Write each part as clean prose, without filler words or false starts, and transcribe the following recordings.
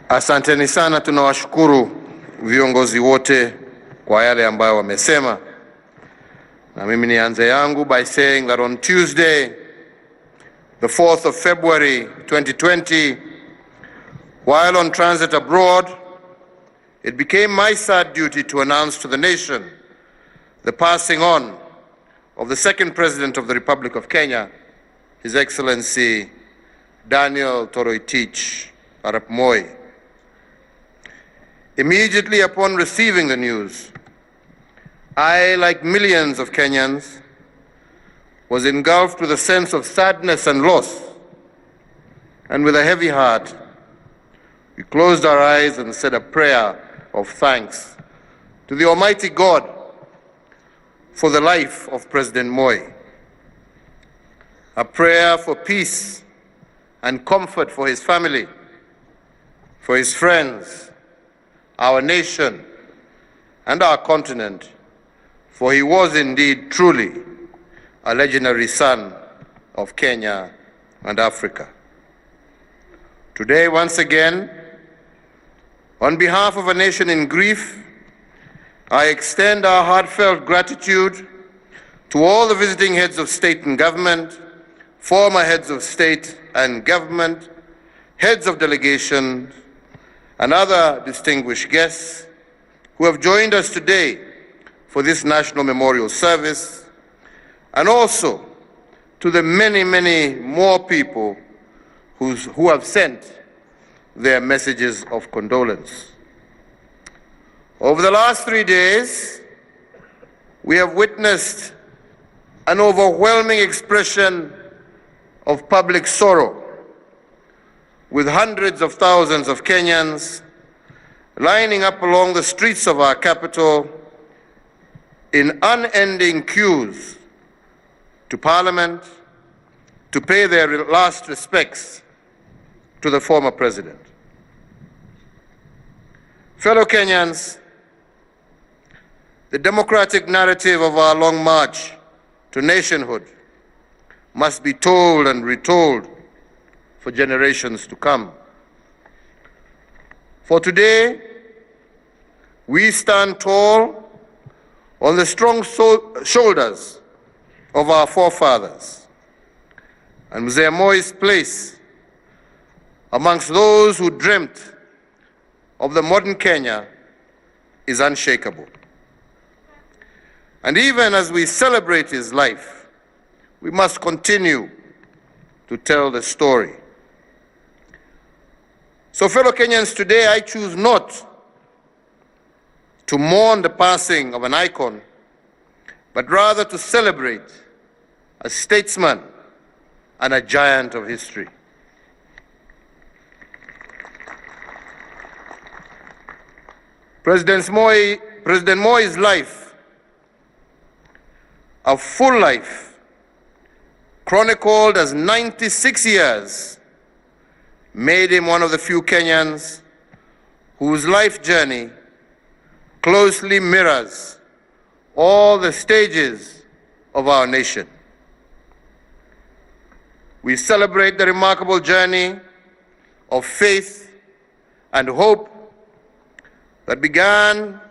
Asanteni sana, tunawashukuru viongozi wote kwa yale ambayo wamesema. Na mimi nianze yangu by saying that on Tuesday, the 4th of February 2020, while on transit abroad, it became my sad duty to announce to the nation the passing on of the second President of the Republic of Kenya, His Excellency Daniel Toroitich Arap Moi. Immediately upon receiving the news, I, like millions of Kenyans, was engulfed with a sense of sadness and loss. And with a heavy heart, we closed our eyes and said a prayer of thanks to the Almighty God for the life of President Moi. A prayer for peace and comfort for his family, for his friends, our nation, and our continent, for he was indeed truly a legendary son of Kenya and Africa. Today, once again, on behalf of a nation in grief, I extend our heartfelt gratitude to all the visiting heads of state and government, former heads of state and government, heads of delegations, and other distinguished guests who have joined us today for this national memorial service, and also to the many, many more people who have sent their messages of condolence. Over the last 3 days, we have witnessed an overwhelming expression of public sorrow, with hundreds of thousands of Kenyans lining up along the streets of our capital in unending queues to Parliament to pay their last respects to the former president. Fellow Kenyans, the democratic narrative of our long march to nationhood must be told and retold for generations to come. For today, we stand tall on the strong shoulders of our forefathers, and Mzee Moi's place amongst those who dreamt of the modern Kenya is unshakable. And even as we celebrate his life, we must continue to tell the story. So, fellow Kenyans, today I choose not to mourn the passing of an icon, but rather to celebrate a statesman and a giant of history. President Moi's life, a full life, chronicled as 96 years, made him one of the few Kenyans whose life journey closely mirrors all the stages of our nation. We celebrate the remarkable journey of faith and hope that began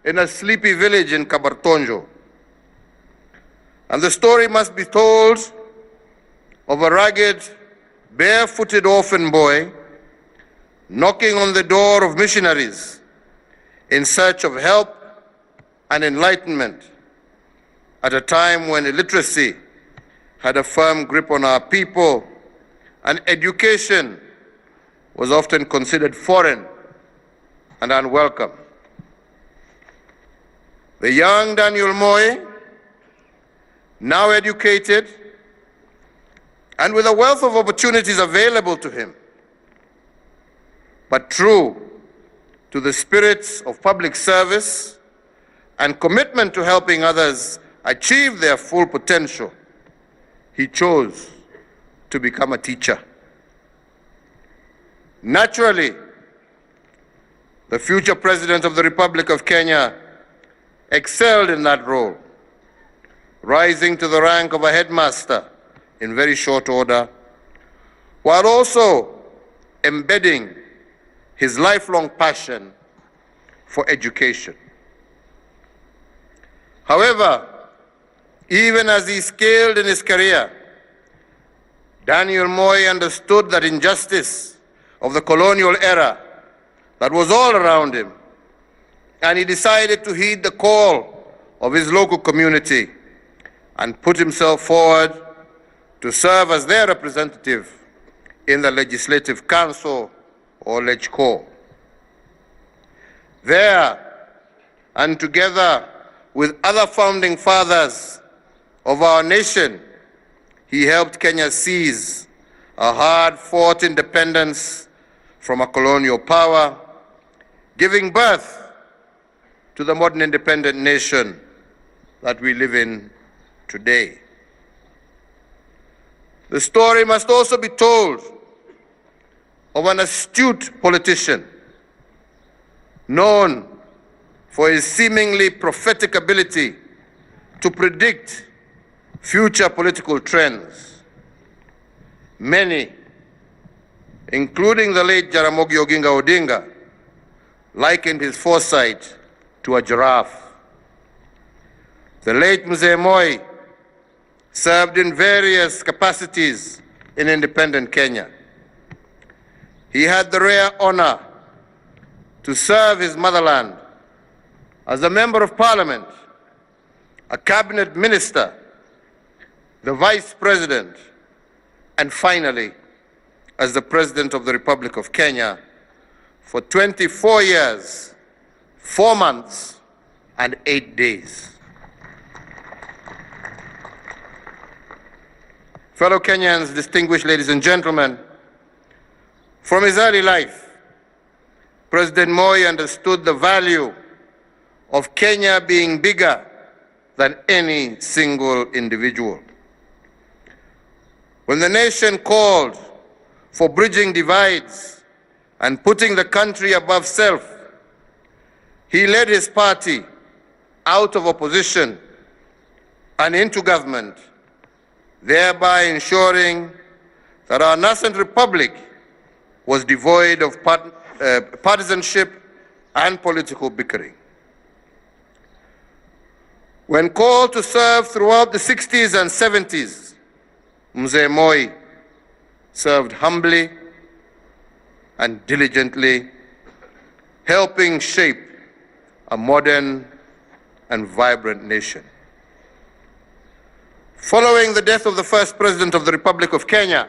in a sleepy village in Kabartonjo. And the story must be told of a rugged, barefooted orphan boy knocking on the door of missionaries in search of help and enlightenment at a time when illiteracy had a firm grip on our people and education was often considered foreign and unwelcome. The young Daniel Moi, now educated and with a wealth of opportunities available to him, but true to the spirits of public service and commitment to helping others achieve their full potential, he chose to become a teacher. Naturally, the future President of the Republic of Kenya excelled in that role, rising to the rank of a headmaster in very short order, while also embedding his lifelong passion for education. However, even as he scaled in his career, Daniel Moi understood that injustice of the colonial era that was all around him, and he decided to heed the call of his local community and put himself forward to serve as their representative in the Legislative Council, or LegCo. There, and together with other founding fathers of our nation, he helped Kenya seize a hard-fought independence from a colonial power, giving birth to the modern independent nation that we live in today. The story must also be told of an astute politician known for his seemingly prophetic ability to predict future political trends. Many, including the late Jaramogi Oginga Odinga, likened his foresight to a giraffe. The late Mzee Moi served in various capacities in independent Kenya. He had the rare honor to serve his motherland as a member of parliament, a cabinet minister, the vice president, and finally, as the president of the Republic of Kenya for 24 years, 4 months, and 8 days. Fellow Kenyans, distinguished ladies and gentlemen, from his early life, President Moi understood the value of Kenya being bigger than any single individual. When the nation called for bridging divides and putting the country above self, he led his party out of opposition and into government, thereby ensuring that our nascent republic was devoid of partisanship and political bickering. When called to serve throughout the 60s and 70s, Mzee Moi served humbly and diligently, helping shape a modern and vibrant nation. Following the death of the first president of the Republic of Kenya,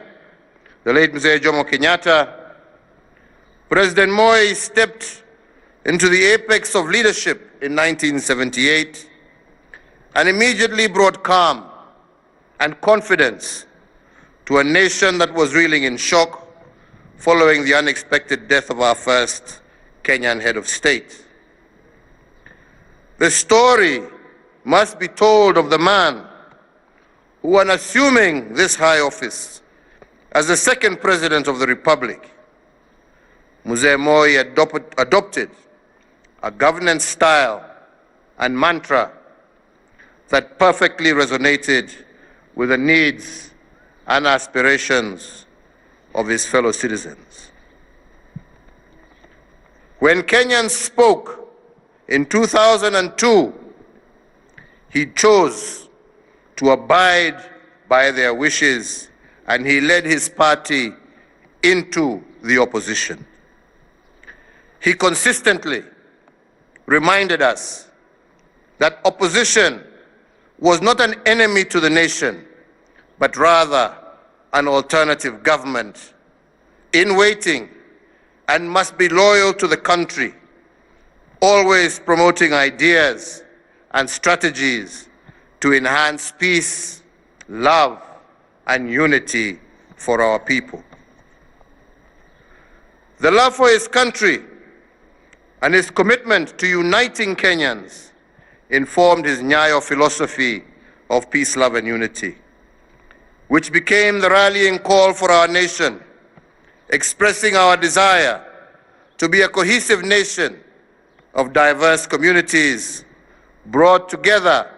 the late Mzee Uhuru Kenyatta, President Moi stepped into the apex of leadership in 1978 and immediately brought calm and confidence to a nation that was reeling in shock following the unexpected death of our first Kenyan head of state. The story must be told of the man who, on assuming this high office as the second president of the Republic, Mzee Moi adopted a governance style and mantra that perfectly resonated with the needs and aspirations of his fellow citizens. When Kenyans spoke in 2002, he chose to abide by their wishes, and he led his party into the opposition. He consistently reminded us that opposition was not an enemy to the nation, but rather an alternative government in waiting and must be loyal to the country, always promoting ideas and strategies to enhance peace, love, and unity for our people. The love for his country and his commitment to uniting Kenyans informed his Nyayo philosophy of peace, love, and unity, which became the rallying call for our nation, expressing our desire to be a cohesive nation of diverse communities brought together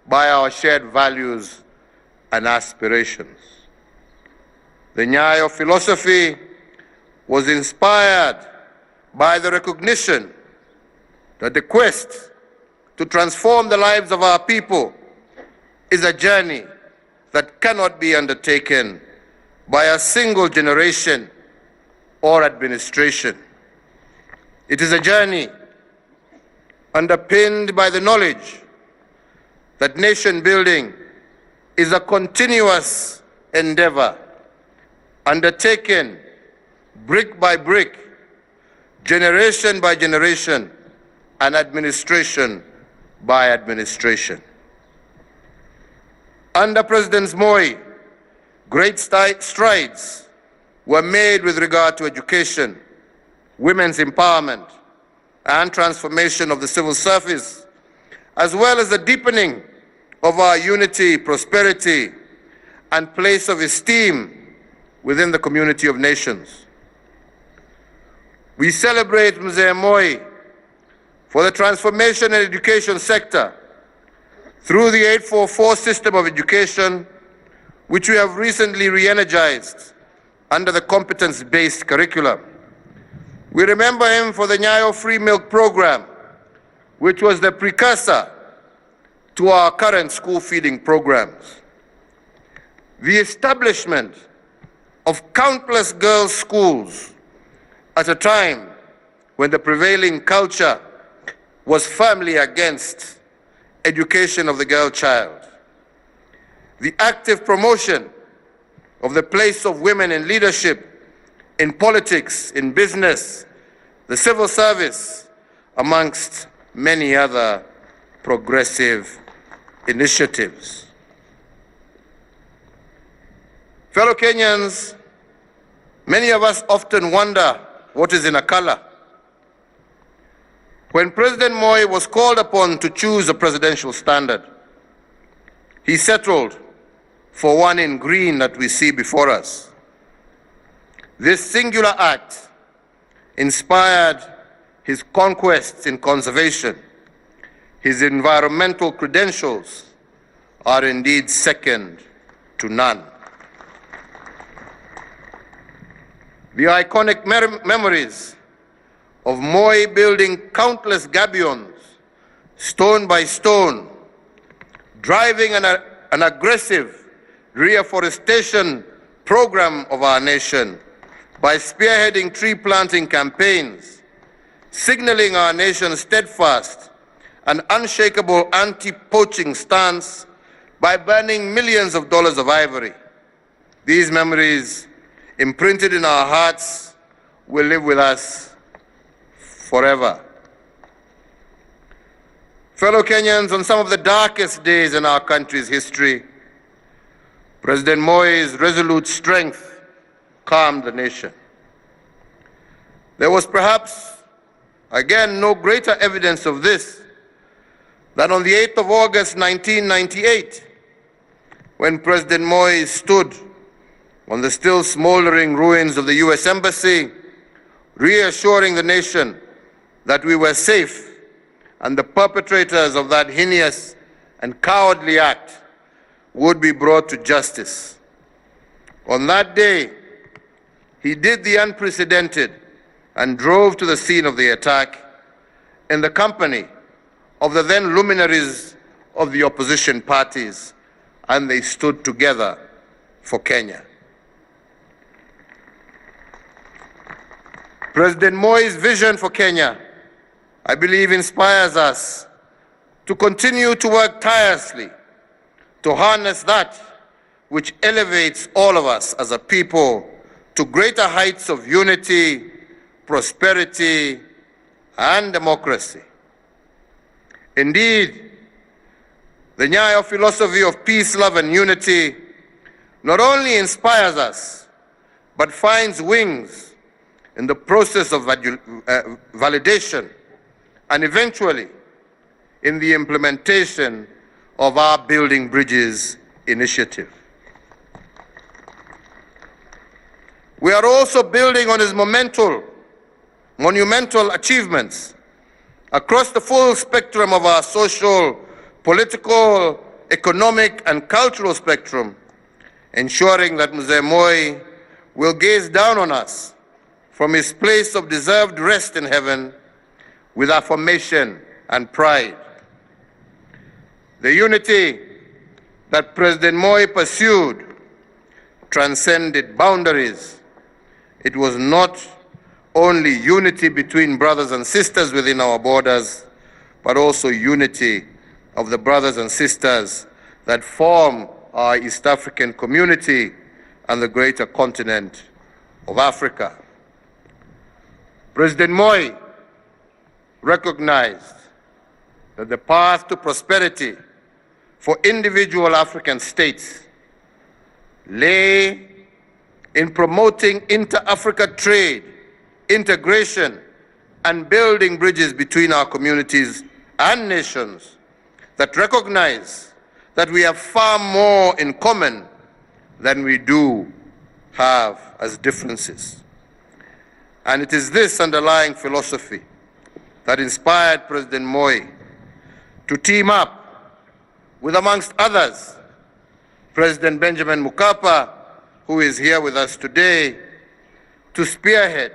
by our shared values and aspirations. The Nyayo philosophy was inspired by the recognition that the quest to transform the lives of our people is a journey that cannot be undertaken by a single generation or administration. It is a journey underpinned by the knowledge that nation building is a continuous endeavor undertaken brick by brick, generation by generation, and administration by administration. Under President Moi, great strides were made with regard to education, women's empowerment, and transformation of the civil service, as well as the deepening of our unity, prosperity, and place of esteem within the community of nations. We celebrate Mzee Moi for the transformation in the education sector through the 844 system of education, which we have recently re-energized under the competence-based curriculum. We remember him for the Nyayo Free Milk Program, which was the precursor to our current school feeding programs. The establishment of countless girls' schools at a time when the prevailing culture was firmly against education of the girl child. The active promotion of the place of women in leadership, in politics, in business, the civil service, amongst many other progressive initiatives. Fellow Kenyans, many of us often wonder what is in a color. When President Moi was called upon to choose a presidential standard, he settled for one in green that we see before us. This singular act inspired his conquests in conservation. His environmental credentials are indeed second to none. The iconic memories of Moi building countless gabions, stone by stone, driving an aggressive reforestation program of our nation by spearheading tree planting campaigns, signaling our nation's steadfast and unshakable anti-poaching stance by burning millions of dollars of ivory. These memories, imprinted in our hearts, will live with us forever. Fellow Kenyans, on some of the darkest days in our country's history, President Moi's resolute strength calmed the nation. There was perhaps, again, no greater evidence of this than on the 8th of August 1998, when President Moi stood on the still smoldering ruins of the US Embassy, reassuring the nation that we were safe and the perpetrators of that heinous and cowardly act would be brought to justice. On that day, he did the unprecedented and drove to the scene of the attack in the company of the then luminaries of the opposition parties, and they stood together for Kenya. President Moi's vision for Kenya, I believe, inspires us to continue to work tirelessly to harness that which elevates all of us as a people to greater heights of unity, prosperity, and democracy. Indeed, the Nyayo philosophy of peace, love, and unity not only inspires us, but finds wings in the process of validation and eventually in the implementation of our Building Bridges initiative. We are also building on his monumental achievements across the full spectrum of our social, political, economic, and cultural spectrum, ensuring that Mzee Moi will gaze down on us from his place of deserved rest in heaven with affirmation and pride. The unity that President Moi pursued transcended boundaries. It was not only unity between brothers and sisters within our borders, but also unity of the brothers and sisters that form our East African community and the greater continent of Africa. President Moi recognized that the path to prosperity for individual African states lay in promoting inter-Africa trade, integration, and building bridges between our communities and nations that recognize that we have far more in common than we do have as differences. And it is this underlying philosophy that inspired President Moi to team up with, amongst others, President Benjamin Mkapa, who is here with us today, to spearhead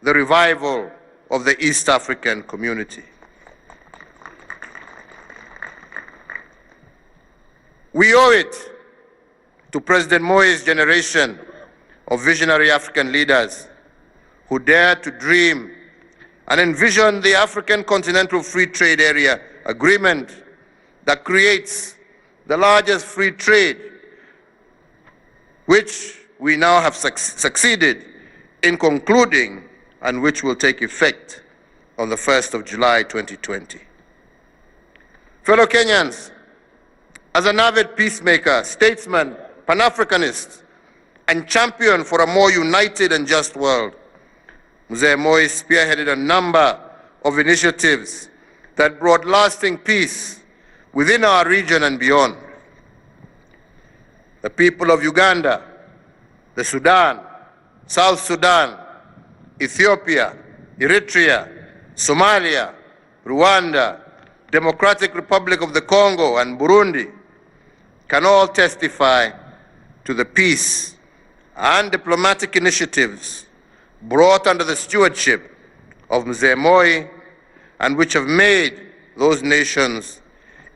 the revival of the East African community. We owe it to President Moi's generation of visionary African leaders who dared to dream and envision the African Continental Free Trade Area Agreement that creates the largest free trade, which we now have succeeded in concluding and which will take effect on the 1st of July 2020. Fellow Kenyans, as an avid peacemaker, statesman, Pan-Africanist, and champion for a more united and just world, Mzee Moi spearheaded a number of initiatives that brought lasting peace within our region and beyond. The people of Uganda, the Sudan, South Sudan, Ethiopia, Eritrea, Somalia, Rwanda, Democratic Republic of the Congo, and Burundi can all testify to the peace and diplomatic initiatives brought under the stewardship of Mzee Moi and which have made those nations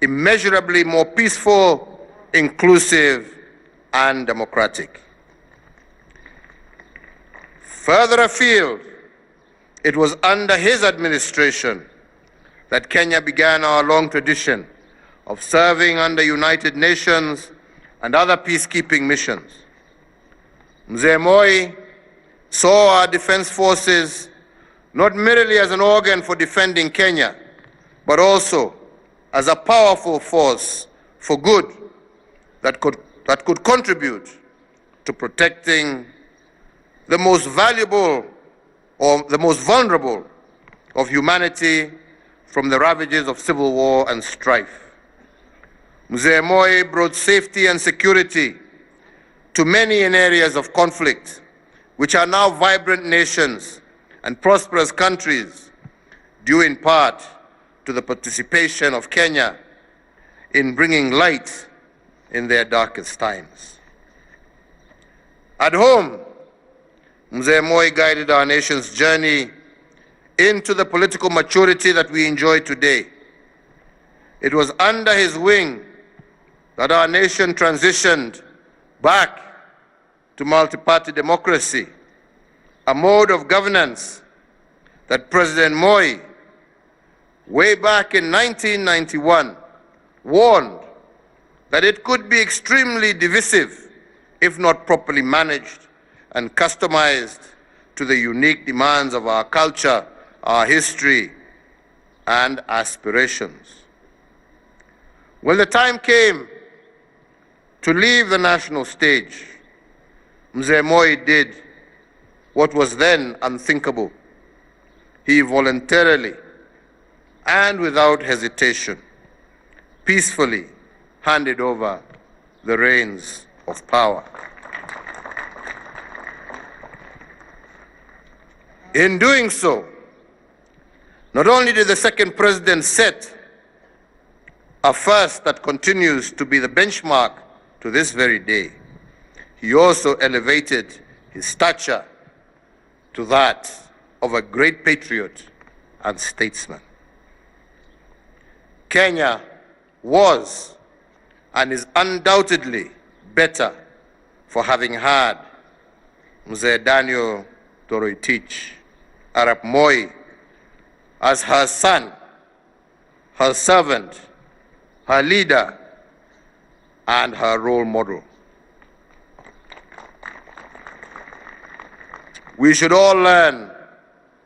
immeasurably more peaceful, inclusive, and democratic. Further afield, it was under his administration that Kenya began our long tradition of serving under United Nations and other peacekeeping missions. Mzee Moi saw our defense forces not merely as an organ for defending Kenya, but also as a powerful force for good that could contribute to protecting the most valuable or the most vulnerable of humanity from the ravages of civil war and strife. Mzee Moi brought safety and security to many in areas of conflict, which are now vibrant nations and prosperous countries, due in part to the participation of Kenya in bringing light in their darkest times. At home, Mzee Moi guided our nation's journey into the political maturity that we enjoy today. It was under his wing that our nation transitioned back to multi-party democracy, a mode of governance that President Moi, way back in 1991, warned that it could be extremely divisive if not properly managed and customized to the unique demands of our culture, our history, and aspirations. When the time came to leave the national stage, Mzee Moi did what was then unthinkable. He voluntarily and without hesitation, peacefully handed over the reins of power. In doing so, not only did the second president set a first that continues to be the benchmark to this very day, he also elevated his stature to that of a great patriot and statesman. Kenya was and is undoubtedly better for having had Mzee Daniel Toroitich Arap Moi as her son, her servant, her leader, and her role model. We should all learn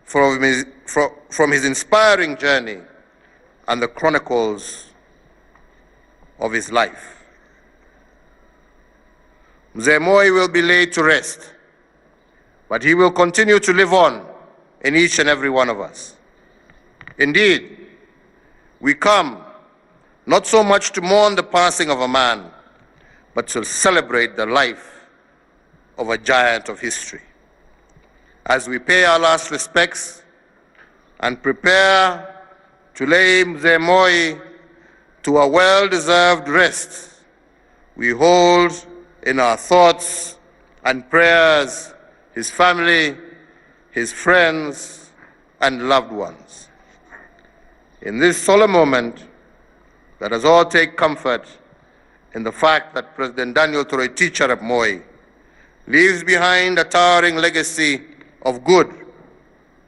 from his inspiring journey and the chronicles of his life. Mzee Moi will be laid to rest, but he will continue to live on in each and every one of us. Indeed, we come not so much to mourn the passing of a man, but to celebrate the life of a giant of history. As we pay our last respects and prepare to lay Mzee Moi to a well-deserved rest, we hold in our thoughts and prayers his family, his friends, and loved ones. In this solemn moment, let us all take comfort in the fact that President Daniel Toroitich Arap Moi leaves behind a towering legacy of good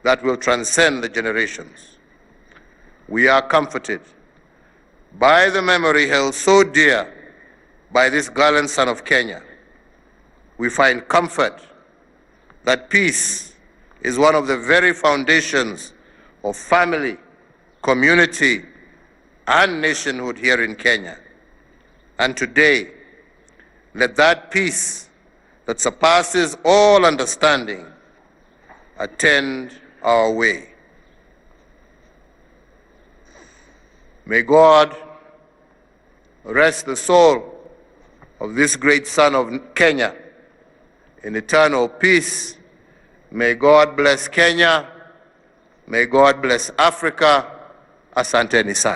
that will transcend the generations. We are comforted by the memory held so dear by this gallant son of Kenya. We find comfort that peace is one of the very foundations of family, community, and nationhood here in Kenya. And today, let that peace that surpasses all understanding attend our way. May God rest the soul of this great son of Kenya in eternal peace. May God bless Kenya. May God bless Africa. Asanteni sana.